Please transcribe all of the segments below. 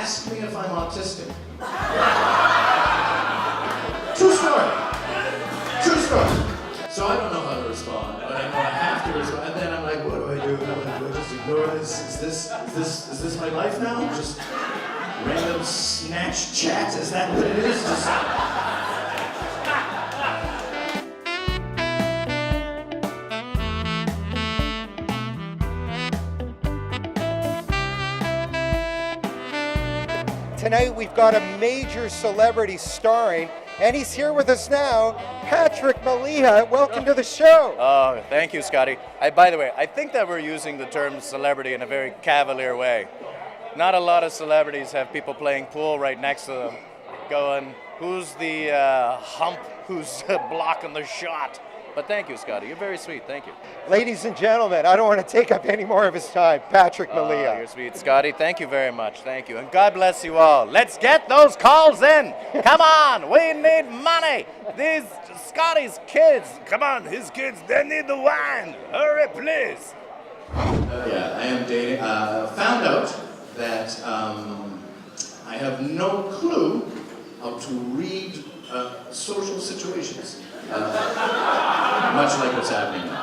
ask me if I'm autistic. True story. True story. So I don't know how to respond, but I know I have to respond. And then I'm like, what do I do? Do I just ignore this? Is this my life now? Just random snatch chat? Is that what it is? Just... Tonight we've got a major celebrity starring, and he's here with us now, Patrick Maliha. Welcome to the show. Oh, thank you, Scotty. By the way, I think that we're using the term celebrity in a very cavalier way. Not a lot of celebrities have people playing pool right next to them, going, who's the hump who's blocking the shot? But thank you, Scotty. You're very sweet. Thank you. Ladies and gentlemen, I don't want to take up any more of his time. Patrick Maliha. You're sweet, Scotty. Thank you very much. Thank you. And God bless you all. Let's get those calls in. Come on. We need money. These Scotty's kids. Come on. His kids, they need the wine. Hurry, please. Yeah, I am dating. Found out that I have no clue how to read social situations. Much like what's happening now.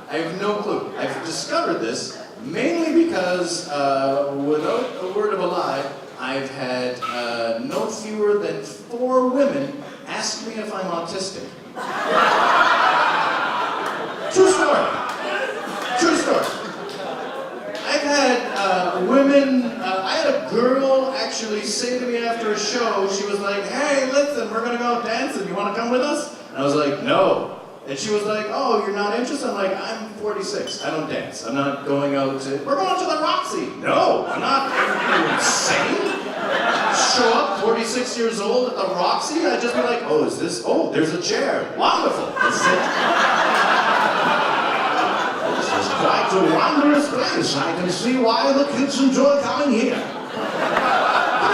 I have no clue. I've discovered this mainly because, without a word of a lie, I've had no fewer than 4 women ask me if I'm autistic. True story. True story. I've had women, I had a girl actually say to me after a show, she was like, hey, listen, we're gonna go out dancing, you wanna come with us? And I was like, no. And she was like, oh, you're not interested? I'm like, I'm 46, I don't dance. I'm not going out to, we're going to the Roxy. No, I'm not, are you insane? Show up 46 years old at the Roxy, I'd just be like, oh, is this, oh, there's a chair, wonderful, let's sit. Quite a wondrous place. I can see why the kids enjoy coming here. Come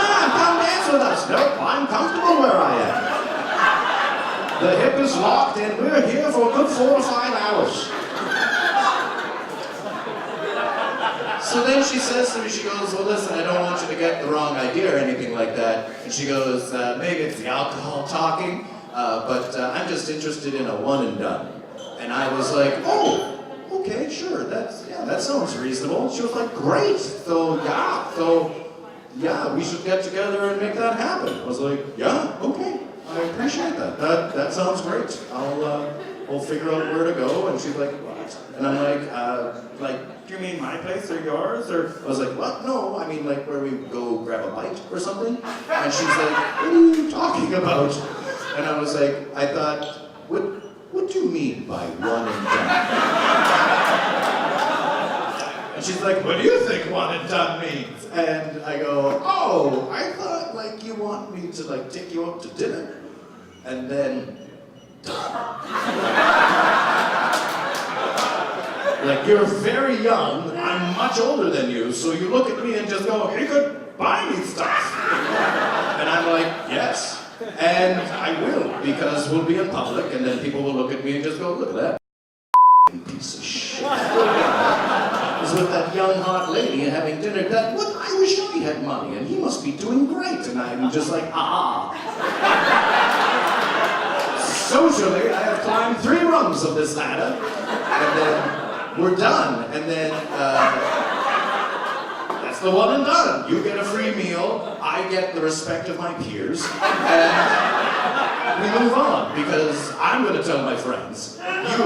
on, come dance with us. Nope, I'm comfortable where I am. The hip is locked and we're here for a good 4 to 5 hours. So then she says to me, she goes, well listen, I don't want you to get the wrong idea or anything like that. And she goes, maybe it's the alcohol talking, but I'm just interested in a one and done. And I was like, oh, okay, sure, that sounds reasonable. She was like, great, so yeah, we should get together and make that happen. I was like, yeah, okay, I appreciate that. That sounds great. We'll figure out where to go. And she's like, what? And I'm like, do you mean my place or yours? Or I was like, what? No, I mean like where we go grab a bite or something. And she's like, what are you talking about? And I was like, I thought, what do you mean by one and done? And she's like, what do you think one and done means? And I go, oh, I thought like you want me to like take you out to dinner and then done. Like you're very young, I'm much older than you, so you look at me and just go, you could buy me stuff. And I'm like, yes. And I will, because we'll be in public, and then people will look at me and just go, look at that piece of shit. I was with that young, hot lady and having dinner. What? I wish I had money, and he must be doing great. And I'm just like, Socially, I have climbed 3 rungs of this ladder, and then we're done. And then, that's the one and done. You get a free meal, I get the respect of my peers, and we move on, because I'm going to tell my friends. You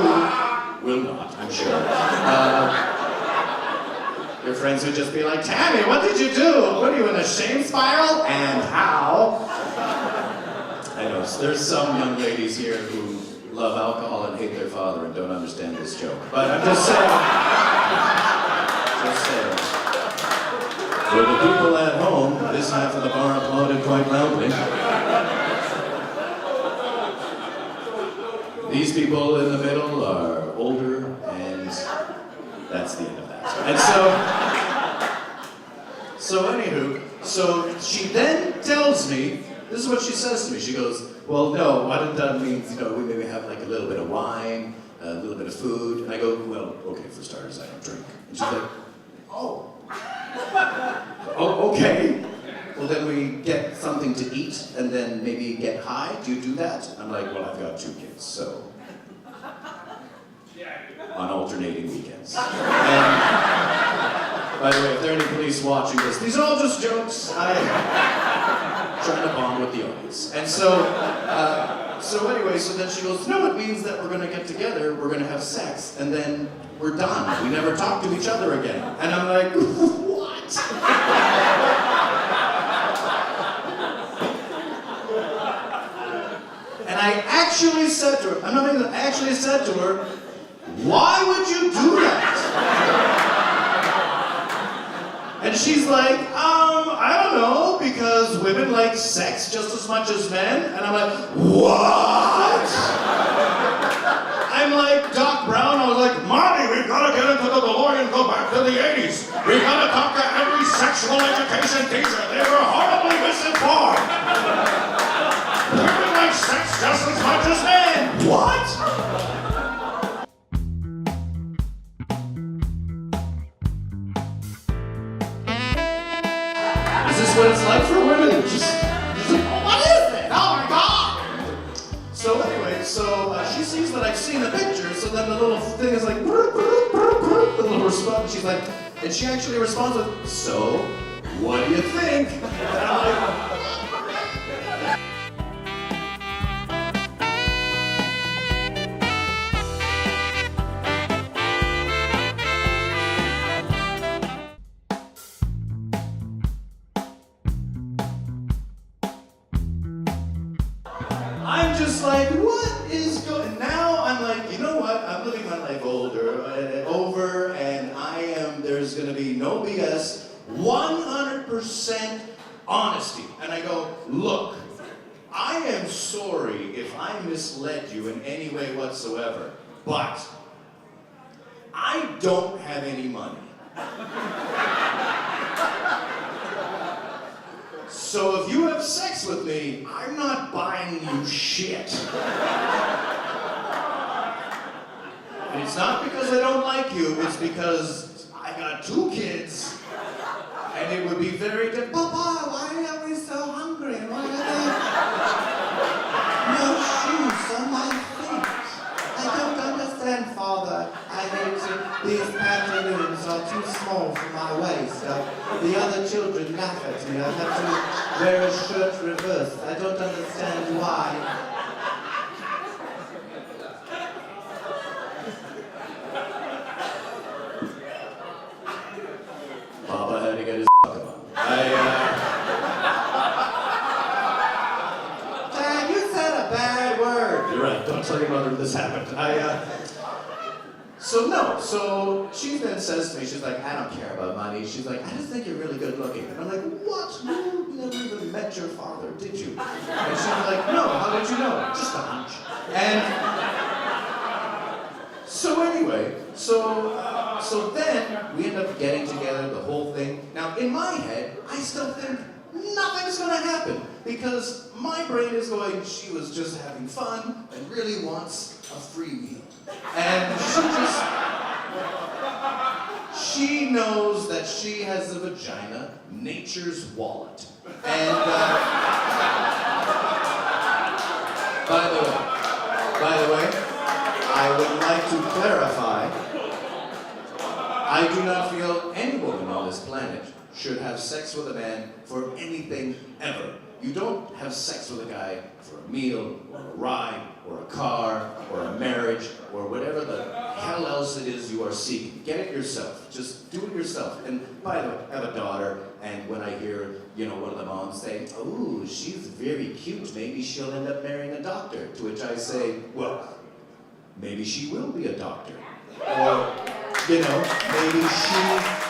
will not, I'm sure. Your friends would just be like, Tammy, what did you do? What are you, in a shame spiral? And how? I know, there's some young ladies here who love alcohol and hate their father and don't understand this joke. But I'm just saying. Just saying. For the people at home, this half of the bar applauded quite loudly. These people in the middle are older, and that's the end of that. And so anywho, so she then tells me, this is what she says to me, she goes, well, no, what and done means, we maybe have like a little bit of wine, a little bit of food, and I go, well, okay, for starters, I don't drink. And she's like, oh. okay. Well, then we get something to eat and then maybe get high. Do you do that? I'm like, well, I've got 2 kids, so. On alternating weekends. And, by the way, if there are any police watching this, these are all just jokes. I'm trying to bond with the audience. And so anyway, so then she goes, no, it means that we're gonna get together, we're gonna have sex, and then we're done. We never talk to each other again. And I'm like, what? And I actually said to her, I'm not making that, I actually said to her, why would you do that? And she's like, I don't know, because women like sex just as much as men. And I'm like, what? I'm like Doc Brown. I was like, Marty, we've got to get into the DeLorean and go back to the 80s. We've got to talk to every sexual education teacher. They were horribly misinformed. Women like sex just as much as men. What? Is this what it's like for women? Just what is it? Oh my God! So anyway, she sees that I've seen the picture, so then the little thing is like, the little response, she's like, and she actually responds with, so, what do you think? And I'm like, I'm just like, what is going? Now I'm like, you know what? I'm living my life over, and there's gonna be no BS, 100% honesty. And I go, look, I am sorry if I misled you in any way whatsoever, but I don't have any money. So if you have sex with me, I'm not buying you shit. And it's not because I don't like you, it's because I got 2 kids, and it would be very difficult. Papa, why are we so hungry? Why are there no shoes on my feet? I don't understand, Father. These pantaloons are too small for my waist. The other children laugh at me. I have to wear a shirt reversed. I don't understand why. Papa had to get his on. Dad, you said a bad word. You're right. Don't tell your mother this happened. So she then says to me, she's like, I don't care about money. She's like, I just think you're really good looking. And I'm like, what? You never even met your father, did you? And she's like, no, how did you know? Just a hunch. And so anyway, so then we end up getting together, the whole thing. Now, in my head, I still think nothing's gonna happen because my brain is going, she was just having fun and really wants a free meal. And she knows that she has a vagina, nature's wallet. And by the way, I would like to clarify, I do not feel any woman on this planet should have sex with a man for anything ever. You don't have sex with a guy for a meal, or a ride, or a car, or a marriage, or whatever the hell else it is you are seeking. Get it yourself. Just do it yourself. And by the way, I have a daughter, and when I hear, one of the moms say, oh, she's very cute, maybe she'll end up marrying a doctor. To which I say, well, maybe she will be a doctor. Or, maybe she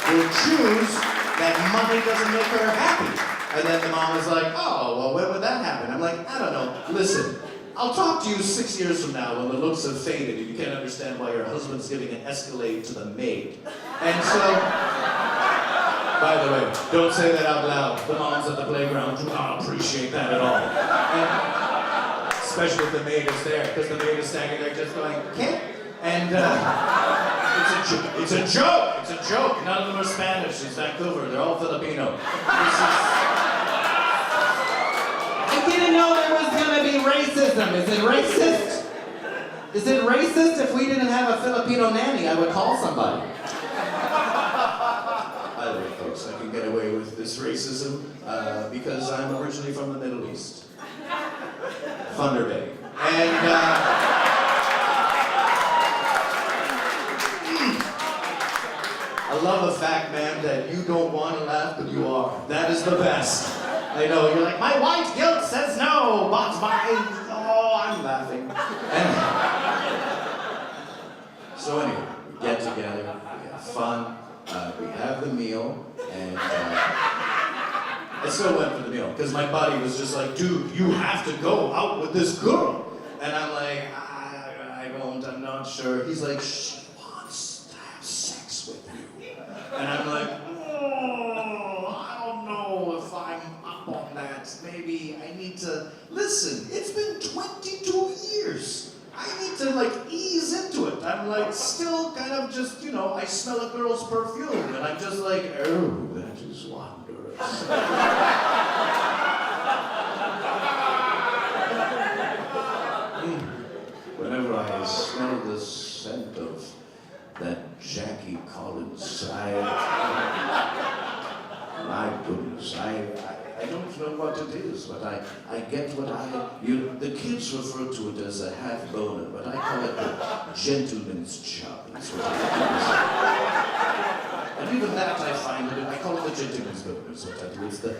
will choose that money doesn't make her happy. And then the mom is like, oh, well, when would that happen? I'm like, I don't know. Listen, I'll talk to you 6 years from now when the looks have faded and you can't understand why your husband's giving an Escalade to the maid. And so, by the way, don't say that out loud. The moms at the playground do not appreciate that at all. And especially if the maid is there, because the maid is standing there just going, okay? And It's a joke. It's a joke. None of them are Spanish. It's Vancouver. They're all Filipino. I didn't know there was gonna be racism. Is it racist? Is it racist if we didn't have a Filipino nanny? I would call somebody. By the way, folks, I can get away with this racism because I'm originally from the Middle East. Thunder Bay. And I love the fact, man, that you don't want to laugh, but you are. That is the best. I know, you're like, my white guilt says no, but I'm laughing. So anyway, we get together, we have fun, we have the meal, and I still went for the meal, because my buddy was just like, dude, you have to go out with this girl. And I'm like, I won't, I'm not sure. He's like, she wants to have sex with you. And I'm like, oh, I don't know if I'm up on that. Maybe I need to, listen, it's been 22 years. I need to like ease into it. I'm like still kind of just, you know, I smell a girl's perfume and I'm just like, oh, that is wondrous. Whenever I smell the scent of that Jackie Collins, my goodness, I don't know what it is, but I get what the kids refer to it as a half boner, but I call it the gentleman's chub. That's what it is. And even that I find, I call it the gentleman's boner, is what I do. It's the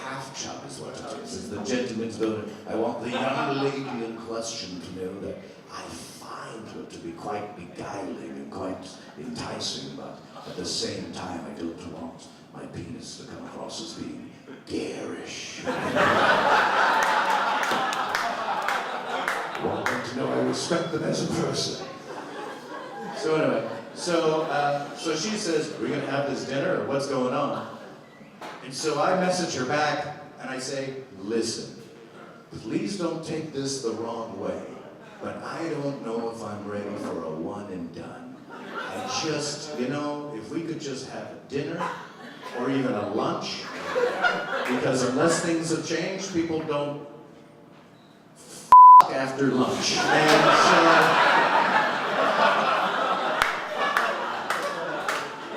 half chub is what it is. It's the gentleman's boner. I want the young lady in question to know that I find her to be quite beguiling and quite enticing, but at the same time I don't want my penis to come across as being garish. Want them to know I respect them as a person. So anyway, so she says, are we gonna have this dinner or what's going on? And so I message her back and I say, listen, please don't take this the wrong way, but I don't know if I'm ready for a one and done. I just, you know, if we could just have a dinner or even a lunch, because unless things have changed, people don't after lunch. And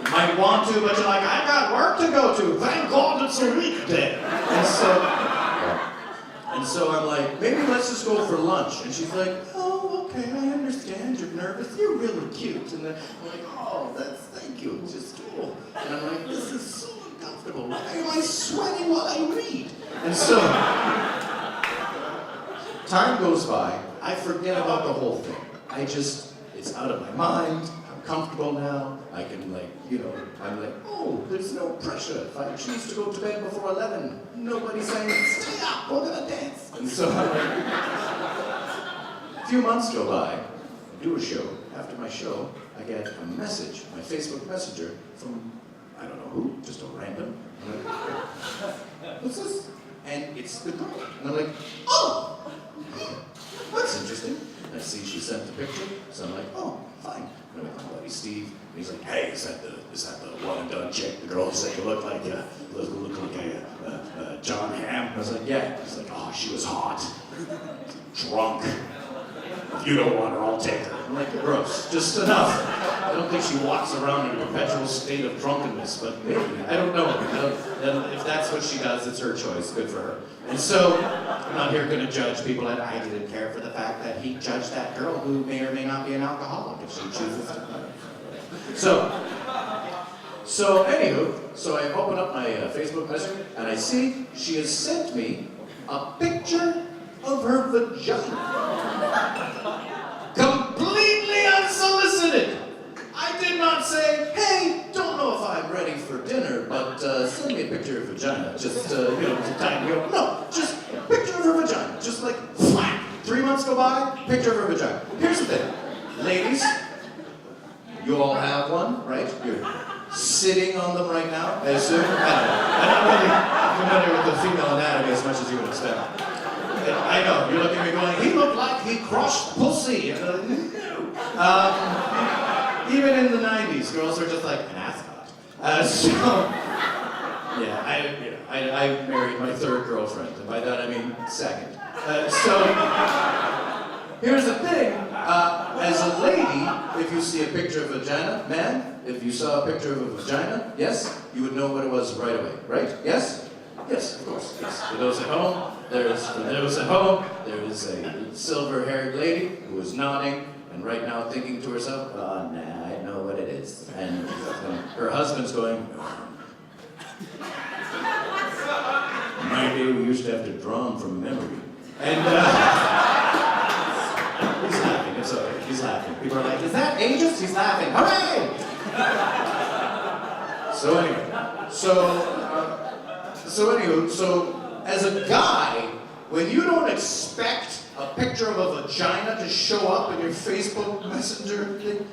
you might want to, but you're like, I've got work to go to. Thank God it's a weekday. And so I'm like, maybe let's just go for lunch. And she's like, oh, okay, I understand. You're nervous. You're really cute. And then I'm like, oh, thank you. It's just cool. And I'm like, this is so uncomfortable. Why am I sweating while I read? And so, time goes by. I forget about the whole thing. It's out of my mind. I'm comfortable now. I can I'm like, oh, there's no pressure. If I choose to go to bed before 11, nobody's saying, stay up, we're gonna dance. And so I'm like, a few months go by, I do a show. After my show, I get a message, my Facebook Messenger, from, I don't know who, just a random. I'm like, what's this? And it's the girl. And I'm like, oh, that's interesting. I see she sent the picture, so I'm like, oh, fine. And I'm like, my buddy Steve, and he's like, hey, is that the one and done chick? The girl said you look like a John Hamm. I was like, yeah. He's like, oh, she was hot, drunk. If you don't want her, I'll take her. I'm like, gross, just enough. I don't think she walks around in a perpetual state of drunkenness, but maybe, I don't know. If that's what she does, it's her choice, good for her. And so, I'm not here going to judge people, and I didn't care for the fact that he judged that girl who may or may not be an alcoholic if she chooses to. So anywho, so I open up my Facebook Messenger, and I see she has sent me a picture of her vagina. Completely unsolicited. I did not say, hey, don't know if I'm ready for dinner, but send me a picture of vagina. Just, to time you up. No, just a picture of her vagina. Just like, flat. 3 months go by, picture of her vagina. Here's the thing. Ladies, you all have one, right? You're sitting on them right now, I assume. I'm not really familiar with the female anatomy as much as you would expect. I know, you're looking at me going, he looked like he crushed pussy. Even in the 90s, girls were just like, an ascot. Yeah, I married my third girlfriend, and by that I mean second. Here's the thing. As a lady, if you see a picture of a vagina, man, if you saw a picture of a vagina, yes, you would know what it was right away, right? Yes? Yes, of course. Yes. For those at home, there is a silver-haired lady who is nodding and right now thinking to herself, oh, nah, I know what it is. And her husband's going, my day we used to have to draw them from memory. And he's laughing, it's okay, he's laughing. People are like, is that ageist? He's laughing, hooray! So as a guy, when you don't expect a picture of a vagina to show up in your Facebook Messenger thing,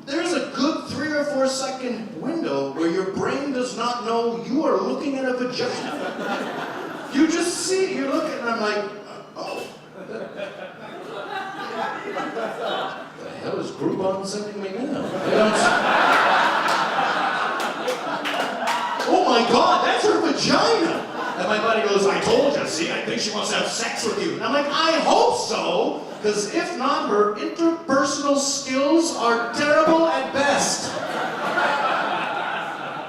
there's a good 3 or 4 second window where your brain does not know you are looking at a vagina. You just see, you're looking, and I'm like, oh. The hell is Groupon sending me now? Oh my God, that's her vagina! And my buddy goes, I told you, see, I think she wants to have sex with you. And I'm like, I hope so, because if not, her interpersonal skills are terrible at best.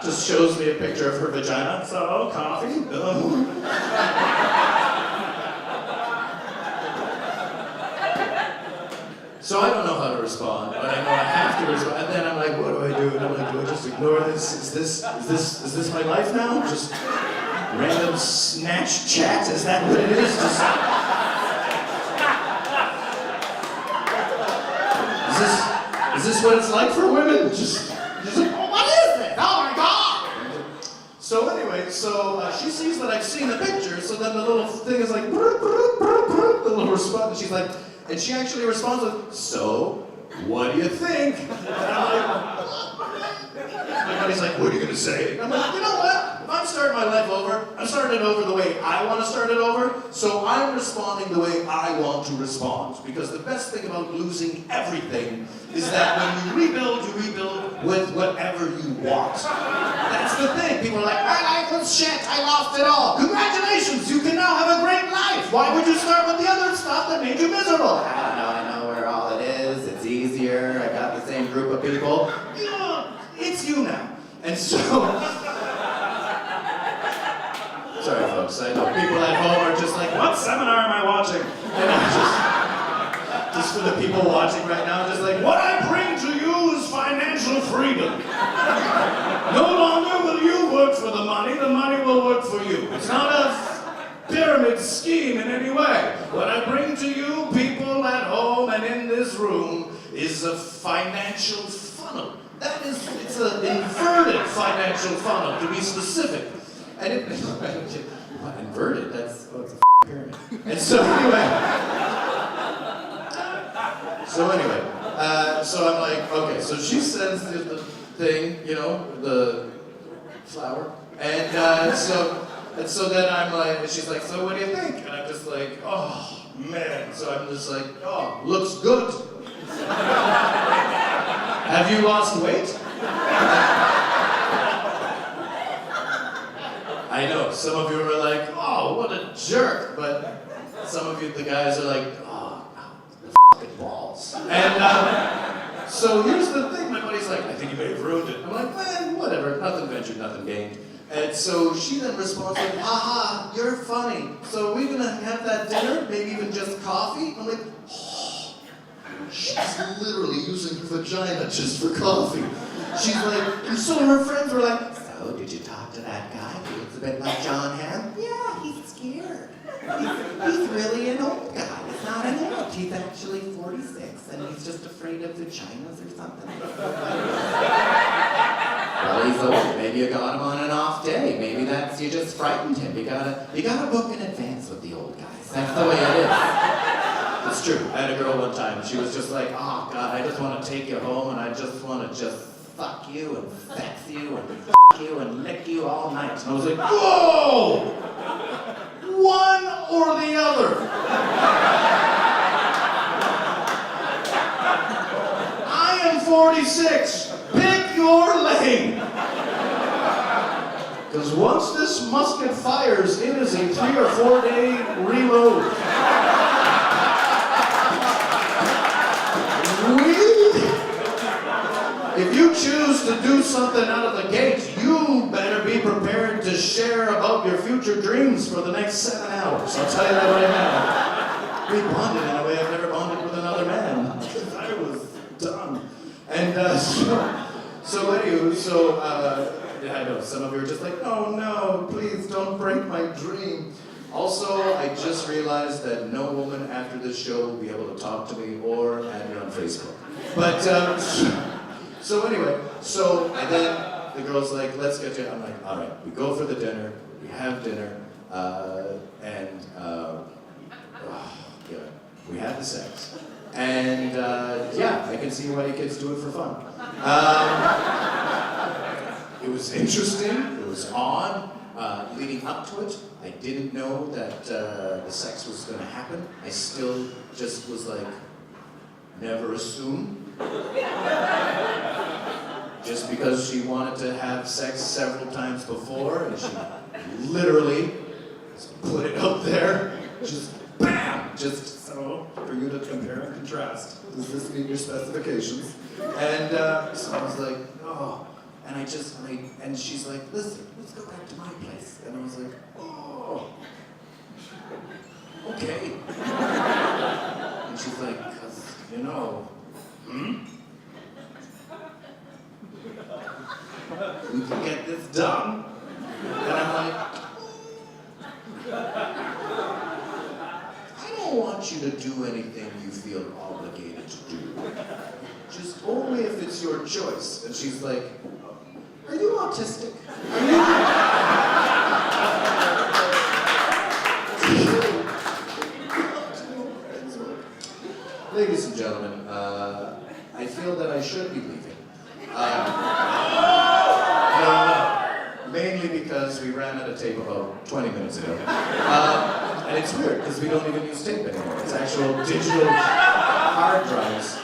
Just shows me a picture of her vagina. So, coffee? So I don't know how to respond, but I know I have to respond. And then I'm like, what do I do? And I'm like, do I just ignore this? Is this my life now? Just random snatch chat? Is that what it is? Is this what it's like for women? Just like, oh, what is this? Oh my God! So anyway, she sees that I've seen the picture, so then the little thing is like, the little response, and she's like, and she actually responds with, so, what do you think? And I'm like, my buddy's like, what are you gonna say? And I'm like, you know what? If I'm starting my life over, I'm starting it over the way I want to start it over, so I'm responding the way I want to respond. Because the best thing about losing everything is that when you rebuild with whatever you want. That's the thing. People are like, my life was shit, I lost it all. Congratulations, you can now have a great life. Why would you start with the other stuff that made you miserable? I know where all it is, it's easier, I got the same group of people. It's you now. And so, sorry folks, I know people at home are just like, what seminar am I watching? And I'm just for the people watching right now, just like, what I bring to you is financial freedom. No longer will you work for the money will work for you. It's not a pyramid scheme in any way. What I bring to you, people at home and in this room, is a financial funnel. It's an inverted financial funnel, to be specific. And inverted, it's a pyramid. And so anyway, so I'm like, okay, so she sends the thing, the flower, and so then I'm like, she's like, so what do you think? And I'm just like, oh man, so I'm just like, oh, looks good. Have you lost weight? I know, some of you are like, oh, what a jerk, but some of you, the guys are like, oh, the fucking balls. And so here's the thing, my buddy's like, I think you may have ruined it. I'm like, man, whatever, nothing ventured, nothing gained. And so she then responds like, aha, you're funny. So are we gonna have that dinner? Maybe even just coffee? I'm like, oh, she's literally using her vagina just for coffee. She's like, and so her friends were like, so did you talk to that guy? He looks a bit like John Hamm. Yeah, he's scared. He's really an old guy. He's not an old. He's actually 46, and he's just afraid of vaginas or something. Well, he's old. Maybe you got him on an off day. Maybe you just frightened him. You gotta book in advance with the old guys. That's the way it is. It's true. I had a girl one time, and she was just like, oh God, I just want to take you home, and I just want to just fuck you and sex you and fuck you and lick you all night. And I was like, whoa! One or the other. I am 10:46. Pick your lane. Because once this musket fires, it is a 3 or 4 day reload. If you choose to do something out of the gate, you better be prepared to share about your future dreams for the next 7 hours. I'll tell you that right now. We bonded in a way I've never bonded with another man. I was done. And I know some of you are just like, oh no, please don't break my dream. Also, I just realized that no woman after this show will be able to talk to me or add me on Facebook. But, and then the girl's like, let's get you. I'm like, all right, we go for the dinner, we have dinner, we have the sex. And I can see why you kids do it for fun. It was interesting, it was odd. Leading up to it, I didn't know that the sex was gonna happen. I still just was like, never assume. Just because she wanted to have sex several times before, and she literally just put it out there, just BAM! Just so for you to compare and contrast. Does this meet your specifications? And so I was like, oh, and and she's like, listen, let's go back to my place. And I was like, oh, okay. And she's like, 'cause, we can get this done. And I'm like, I don't want you to do anything you feel obligated to do. Just only if it's your choice. And she's like, are you autistic? Ladies and gentlemen, I feel that I should be leaving. Mainly because we ran out of tape about 20 minutes ago. And it's weird because we don't even use tape anymore. It's actual digital hard drives.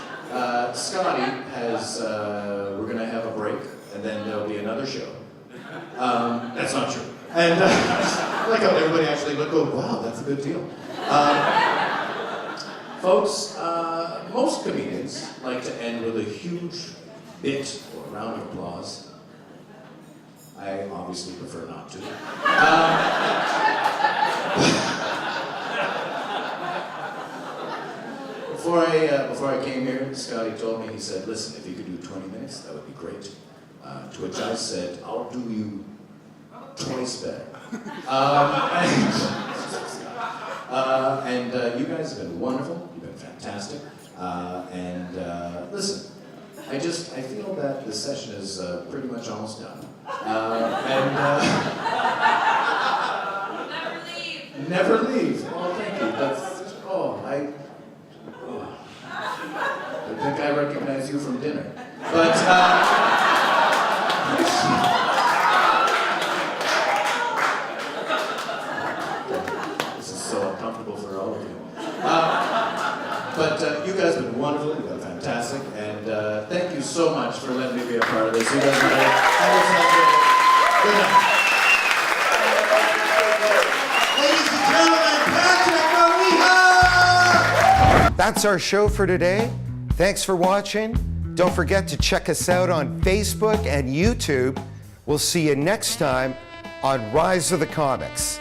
Scotty has, we're gonna have a break and then there'll be another show. That's not true. And I like how everybody actually looked, oh, wow, that's a good deal. Folks, most comedians like to end with a huge bit or round of applause. I obviously prefer not to. Before I came here, Scotty told me, he said, listen, if you could do 20 minutes, that would be great. To which I said, I'll do you twice better. You guys have been wonderful, you've been fantastic. Listen, I feel that the session is pretty much almost done. Never leave. Never leave. Oh, thank you. I think I recognize you from dinner. But, this is so uncomfortable for all of you. You guys have been wonderful, you've been fantastic, and thank you so much for letting me be a part of this. You guys are great. Good night. Ladies and gentlemen, Patrick Maliha! That's our show for today. Thanks for watching. Don't forget to check us out on Facebook and YouTube. We'll see you next time on Rise of the Comics.